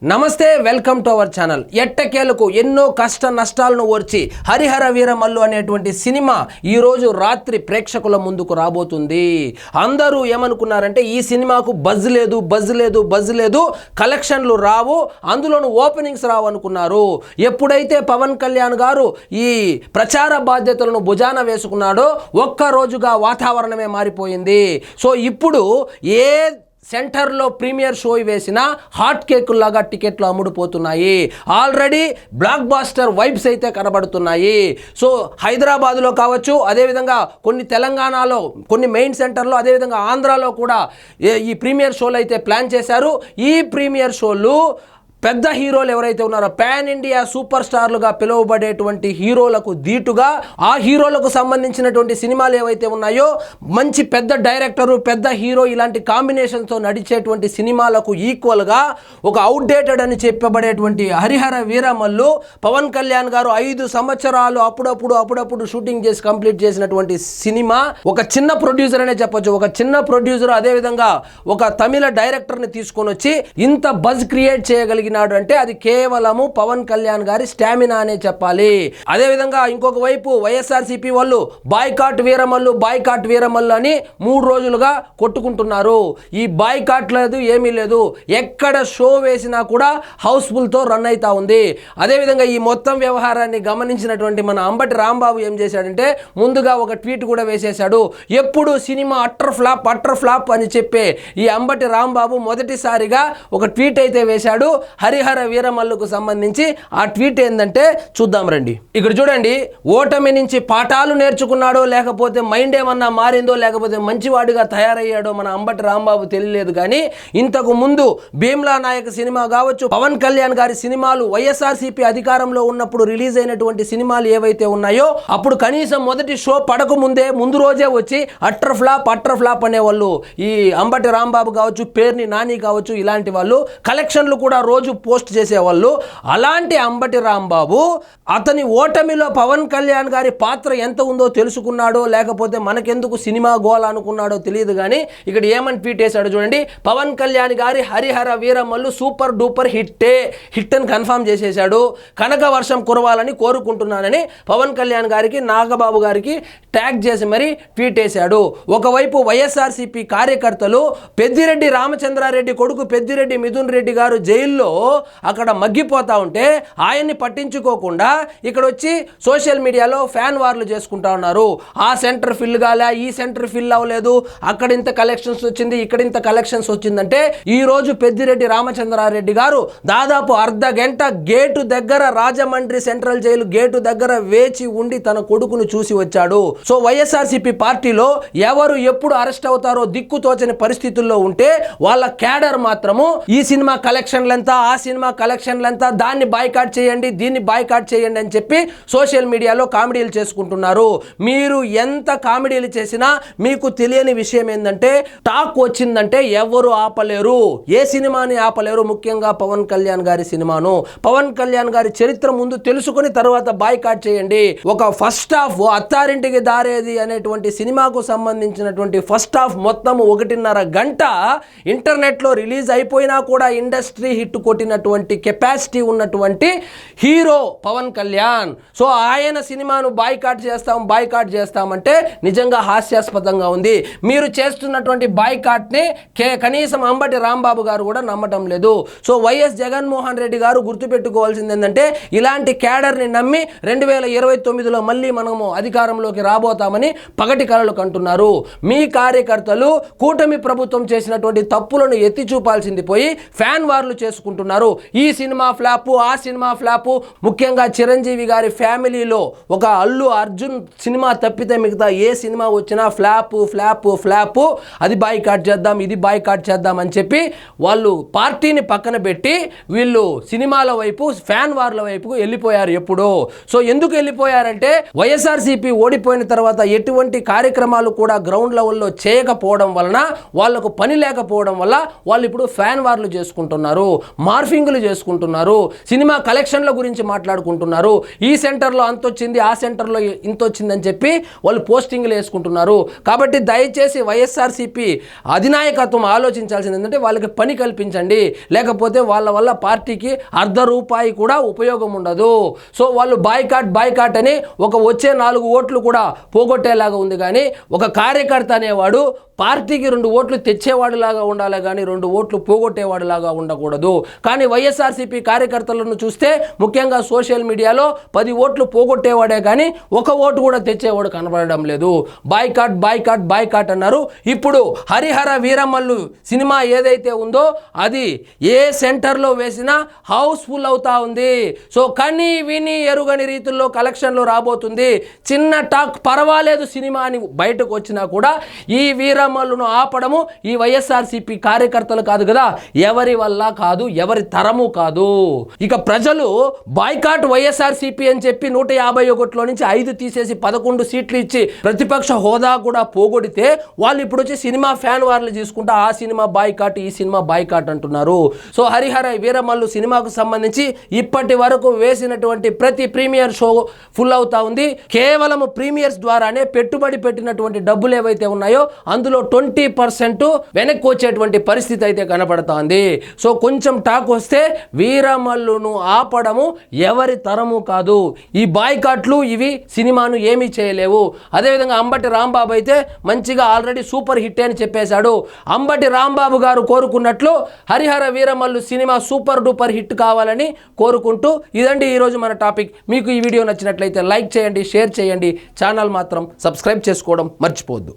నమస్తే, welcome to our channel. ఎట్టకేలకు ఎన్నో కష్ట నష్టాలను ఓర్చి హరిహర వీరమల్లు అనేటువంటి సినిమా ఈరోజు రాత్రి ప్రేక్షకుల ముందుకు రాబోతుంది. అందరూ ఏమనుకున్నారంటే ఈ సినిమాకు బజ్ లేదు, కలెక్షన్లు రావు, అందులోనూ ఓపెనింగ్స్ రావు అనుకున్నారు. ఎప్పుడైతే పవన్ కళ్యాణ్ గారు ఈ ప్రచార బాధ్యతలను భుజాన వేసుకున్నాడో ఒక్క రోజుగా వాతావరణమే మారిపోయింది. సో ఇప్పుడు ఏ సెంటర్లో ప్రీమియర్ షో వేసిన హాట్ కేకుల్లాగా టికెట్లు అమ్ముడుపోతున్నాయి. ఆల్రెడీ బ్లాక్ బాస్టర్ వైబ్స్ అయితే కనబడుతున్నాయి. సో హైదరాబాద్లో కావచ్చు, అదేవిధంగా కొన్ని తెలంగాణలో కొన్ని మెయిన్ సెంటర్లో, అదేవిధంగా ఆంధ్రాలో కూడా ఈ ప్రీమియర్ షోలు అయితే ప్లాన్ చేశారు. ఈ ప్రీమియర్ షోలు పెద్ద హీరోలు ఎవరైతే ఉన్నారో పాన్ ఇండియా సూపర్ స్టార్లుగా పిలువబడేటువంటి హీరోలకు ధీటుగా ఆ హీరోలకు సంబంధించినటువంటి సినిమాలు ఏవైతే ఉన్నాయో మంచి పెద్ద డైరెక్టరు, పెద్ద హీరో ఇలాంటి కాంబినేషన్తో నడిచేటువంటి సినిమాలకు ఈక్వల్గా ఒక అవుట్డేటెడ్ అని చెప్పబడేటువంటి హరిహర వీరమల్లు పవన్ కళ్యాణ్ గారు 5 సంవత్సరాలు అప్పుడప్పుడు షూటింగ్ చేసి కంప్లీట్ చేసినటువంటి సినిమా. ఒక చిన్న ప్రొడ్యూసర్ అనే చెప్పొచ్చు. ఒక చిన్న ప్రొడ్యూసర్ అదేవిధంగా ఒక తమిళ డైరెక్టర్ని తీసుకొని వచ్చి ఇంత బజ్ క్రియేట్ చేయగలిగి అంటే అది కేవలము పవన్ కళ్యాణ్ గారి స్టామినా అనే చెప్పాలి. అదేవిధంగా ఇంకొక వైపు వైఎస్ఆర్సీపీ వాళ్ళు బాయ్కాట్ వీరమల్లు అని 3 రోజులుగా కొట్టుకుంటున్నారు. ఈ బాయ్కాట్ లేదు, ఏమీ లేదు. ఎక్కడ షో వేసినా కూడా హౌస్ఫుల్తో రన్ అవుతా ఉంది. అదేవిధంగా ఈ మొత్తం వ్యవహారాన్ని గమనించినటువంటి మన అంబటి రాంబాబు ఏం చేశాడంటే ముందుగా ఒక ట్వీట్ కూడా వేసేశాడు. ఎప్పుడు సినిమా అట్టర్ ఫ్లాప్ అని చెప్పే ఈ అంబటి రాంబాబు మొదటిసారిగా ఒక ట్వీట్ అయితే వేశాడు హరిహర వీరమల్లుకు సంబంధించి. ఆ ట్వీట్ ఏంటంటే చూద్దాం రండి. ఇక్కడ చూడండి, ఓటమి నుంచి పాఠాలు నేర్చుకున్నాడో లేకపోతే మైండ్ ఏమన్నా మారిందో లేకపోతే మంచివాడిగా తయారయ్యాడో మన అంబటి రాంబాబు తెలియలేదు. కానీ ఇంతకు ముందు భీమ్లా నాయక్ సినిమా కావచ్చు, పవన్ కళ్యాణ్ గారి సినిమాలు వైఎస్ఆర్సీపీ అధికారంలో ఉన్నప్పుడు రిలీజ్ అయినటువంటి సినిమాలు ఏవైతే ఉన్నాయో అప్పుడు కనీసం మొదటి షో పడక ముందు రోజే వచ్చి అట్టర్ ఫ్లాప్ అనేవాళ్ళు. ఈ అంబటి రాంబాబు కావచ్చు, పేర్ని నాని కావచ్చు, ఇలాంటి వాళ్ళు కలెక్షన్లు కూడా రోజు పోస్ట్ చేసేవాళ్ళు. అలాంటి అంబటి రాంబాబు అతని ఓటమిలో పవన్ కళ్యాణ్ గారి పాత్ర ఎంత ఉందో తెలుసుకున్నాడో లేకపోతే మనకెందుకు సినిమా గోల్ అనుకున్నాడో తెలియదు. కానీ ఇక్కడ ఏమని ట్వీట్ చేశాడో చూడండి. పవన్ కళ్యాణ్ గారి Harihara Veeramallu super duper hit అని కన్ఫర్మ్ చేసేశాడు. కనక వర్షం కురవాలని కోరుకుంటున్నానని పవన్ కళ్యాణ్ గారికి నాగబాబు గారికి ట్యాగ్ చేసి మరీ ట్వీట్ చేశాడు. ఒకవైపు వైఎస్ఆర్సీపీ కార్యకర్తలు పెద్దిరెడ్డి రామచంద్రారెడ్డి కొడుకు పెద్దిరెడ్డి మిథున్ రెడ్డి గారు జైల్లో అక్కడ మగ్గిపోతా ఉంటే ఆయన్ని పట్టించుకోకుండా ఇక్కడ వచ్చి సోషల్ మీడియాలో ఫ్యాన్ వార్లు చేసుకుంటా ఉన్నారు. ఆ సెంటర్ ఫిల్ కాలే, ఈ సెంటర్ ఫిల్ అవ్వలేదు, అక్కడ ఇంత కలెక్షన్స్ వచ్చింది, ఇక్కడ ఇంత కలెక్షన్స్ వచ్చిందంటే ఈ రోజు పెద్దిరెడ్డి రామచంద్రారెడ్డి గారు దాదాపు అర్ధ గంట గేటు దగ్గర, రాజమండ్రి సెంట్రల్ జైలు గేటు దగ్గర వేచి ఉండి తన కొడుకును చూసి వచ్చాడు. సో వైఎస్ఆర్సీపీ పార్టీలో ఎవరు ఎప్పుడు అరెస్ట్ అవుతారో దిక్కుతోచని పరిస్థితుల్లో ఉంటే వాళ్ళ క్యాడర్ మాత్రము ఈ సినిమా కలెక్షన్లంతా, ఆ సినిమా కలెక్షన్లంతా, దాన్ని బాయ్కాట్ చేయండి, దీన్ని బాయ్కాట్ చేయండి అని చెప్పి సోషల్ మీడియాలో కామెడీలు చేసుకుంటున్నారు. మీరు ఎంత కామెడీలు చేసినా మీకు తెలియని విషయం ఏంటంటే టాక్ వచ్చిందంటే ఎవరు ఆపలేరు, ఏ సినిమాని ఆపలేరు. ముఖ్యంగా పవన్ కళ్యాణ్ గారి సినిమాను, పవన్ కళ్యాణ్ గారి చరిత్ర ముందు తెలుసుకుని తర్వాత బాయ్కాట్ చేయండి. ఒక ఫస్ట్ హాఫ్ అత్తారింటికి దారేది అనేటువంటి సినిమాకు సంబంధించినటువంటి ఫస్ట్ హాఫ్ మొత్తం 1.5 గంట ఇంటర్నెట్లో రిలీజ్ అయిపోయినా కూడా ఇండస్ట్రీ హిట్ కొట్టినటువంటి కెపాసిటీ ఉన్నటువంటి హీరో పవన్ కళ్యాణ్. సో ఆయన సినిమాను బాయ్కాట్ చేస్తామంటే నిజంగా హాస్యాస్పదంగా ఉంది. మీరు చేస్తున్నటువంటి బాయ్కాట్ని కనీసం అంబటి రాంబాబు గారు కూడా నమ్మటం లేదు. సో వైఎస్ జగన్మోహన్ రెడ్డి గారు గుర్తుపెట్టుకోవాల్సింది ఏంటంటే ఇలాంటి క్యాడర్ని నమ్మి 2029లో మళ్ళీ మనము అధికారంలోకి రాబోతామని పగటి కలలు కంటున్నారు. మీ కార్యకర్తలు కూటమి ప్రభుత్వం చేసినటువంటి తప్పులను ఎత్తి చూపాల్సింది పోయి ఫ్యాన్ వార్లు చేసుకుంటున్నారు. ఈ సినిమా ఫ్లాపు, ఆ సినిమా ఫ్లాపు. ముఖ్యంగా చిరంజీవి గారి ఫ్యామిలీలో ఒక అల్లు అర్జున్ సినిమా తప్పితే మిగతా ఏ సినిమా వచ్చినా ఫ్లాపు, అది బాయ్కాట్ చేద్దాం, ఇది బాయ్కాట్ చేద్దాం అని చెప్పి వాళ్ళు పార్టీని పక్కన పెట్టి వీళ్ళు సినిమాల వైపు, ఫ్యాన్ వార్ల వైపు వెళ్ళిపోయారు ఎప్పుడో. సో ఎందుకు వెళ్ళిపోయారంటే వైఎస్ఆర్సీపీ ఓడిపోయిన తర్వాత ఎటువంటి కార్యక్రమాలు కూడా గ్రౌండ్ లెవెల్లో చేయకపోవడం వలన, వాళ్లకు పని లేకపోవడం వల్ల వాళ్ళు ఇప్పుడు ఫ్యాన్ వార్లు చేసుకుంటున్నారు. మార్ఫింగ్లు చేసుకుంటున్నారు, సినిమా కలెక్షన్ల గురించి మాట్లాడుకుంటున్నారు, ఈ సెంటర్లో అంత వచ్చింది, ఆ సెంటర్లో ఇంత వచ్చిందని చెప్పి వాళ్ళు పోస్టింగ్లు వేసుకుంటున్నారు. కాబట్టి దయచేసి వైఎస్ఆర్సీపీ అధినాయకత్వం ఆలోచించాల్సింది ఏంటంటే వాళ్ళకి పని కల్పించండి, లేకపోతే వాళ్ళ వల్ల పార్టీకి ₹1 కూడా ఉపయోగం ఉండదు. సో వాళ్ళు బాయ్కాట్ అని ఒక వచ్చే 4 ఓట్లు కూడా పోగొట్టేలాగా ఉంది. కానీ ఒక కార్యకర్త అనేవాడు పార్టీకి 2 ఓట్లు తెచ్చేవాడిలాగా ఉండాలి, కానీ 2 ఓట్లు పోగొట్టేవాడిలాగా ఉండకూడదు. కానీ వైఎస్ఆర్సీపీ కార్యకర్తలను చూస్తే ముఖ్యంగా సోషల్ మీడియాలో 10 ఓట్లు పోగొట్టేవాడే కానీ 1 ఓటు కూడా తెచ్చేవాడు కనబడడం లేదు. బాయ్కాట్ అన్నారు. ఇప్పుడు హరిహర వీరమల్లు సినిమా ఏదైతే ఉందో అది ఏ సెంటర్లో వేసినా హౌస్ఫుల్ అవుతా ఉంది. సో కని విని ఎరుగని రీతుల్లో కలెక్షన్లు రాబోతుంది. చిన్న టాక్ పర్వాలేదు సినిమా అని బయటకు వచ్చినా కూడా ఈ వీరమల్లును ఆపడము ఈ వైఎస్ఆర్సీపీ కార్యకర్తలు కాదు కదా, ఎవరి వల్ల కాదు, ఎవరి తరము కాదు. ఇక ప్రజలు బాయ్కాట్ వైఎస్ఆర్సీపీ అని చెప్పి 151లో నుంచి 5 తీసేసి 11 సీట్లు ఇచ్చి ప్రతిపక్ష హోదా కూడా పోగొడితే వాళ్ళు ఇప్పుడు వచ్చి సినిమా ఫ్యాన్ వార్లు తీసుకుంటా ఆ సినిమా బాయ్కాట్, ఈ సినిమా బాయ్కాట్ అంటున్నారు. సో హరిహర వీరమల్లు సినిమాకు సంబంధించి ఇప్పటి వరకు వేసినటువంటి ప్రతి ప్రీమియర్ షో ఫుల్ అవుతా ఉంది. కేవలం ప్రీమియర్స్ ద్వారానే పెట్టుబడి పెట్టినటువంటి డబ్బులు ఏవైతే ఉన్నాయో అందులో 20% వెనక్కి వచ్చేటువంటి పరిస్థితి అయితే కనపడుతోంది. సో కొంచెం టాక్ వస్తే వీరమల్లును ఆపడము ఎవరి తరము కాదు. ఈ బాయ్కాట్లు ఇవి సినిమాను ఏమీ చేయలేవు. అదేవిధంగా అంబటి రాంబాబు అయితే మంచిగా ఆల్రెడీ సూపర్ హిట్ అని చెప్పేశాడు. అంబటి రాంబాబు గారు కోరుకున్నట్లు Harihara Veeramallu cinema super duper hit కావాలని కోరుకుంటూ ఇదండి ఈరోజు మన టాపిక్. మీకు ఈ వీడియో నచ్చినట్లయితే లైక్ చేయండి, షేర్ చేయండి, ఛానల్ మాత్రం సబ్స్క్రైబ్ చేసుకోవడం మర్చిపోవద్దు.